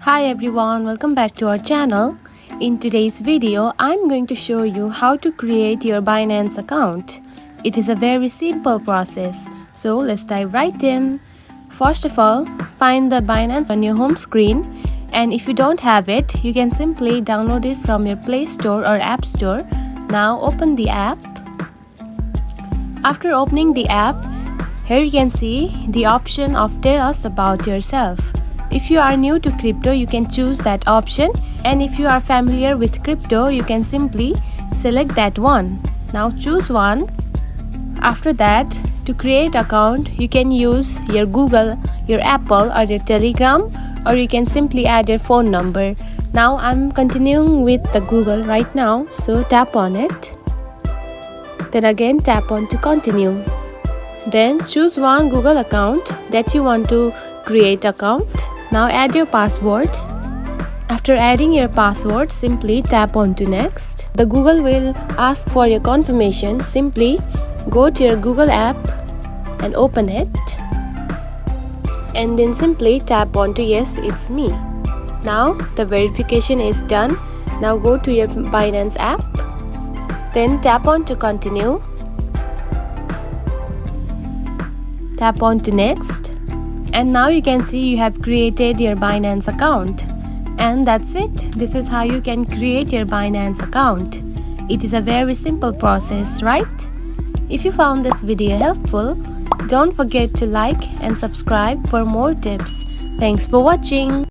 Hi everyone, welcome back to our channel. In today's video, I'm going to show you how to create your Binance account. It is a very simple process, so let's dive right in. First of all, find the Binance on your home screen, and if you don't have it, you can simply download it from your Play Store or App Store. Now open the app. After opening the app, here you can see the option of tell us about yourself. If you are new to crypto, you can choose that option, and if you are familiar with crypto, you can simply select that one. Now choose one. After that, to create account, you can use your Google, your Apple or your Telegram, or you can simply add your phone number. Now I'm continuing with the Google right now, so tap on it. Then again tap on to continue. Then choose one Google account that you want to create account. Now add your password. After adding your password, simply tap on to next. The Google will ask for your confirmation. Simply go to your Google app and open it. And then simply tap on to yes, it's me. Now the verification is done. Now go to your Binance app. Then tap on to continue. Tap on to next. And now you can see you have created your Binance account. And that's it. This is how you can create your Binance account. It is a very simple process, right? If you found this video helpful, don't forget to like and subscribe for more tips. Thanks for watching.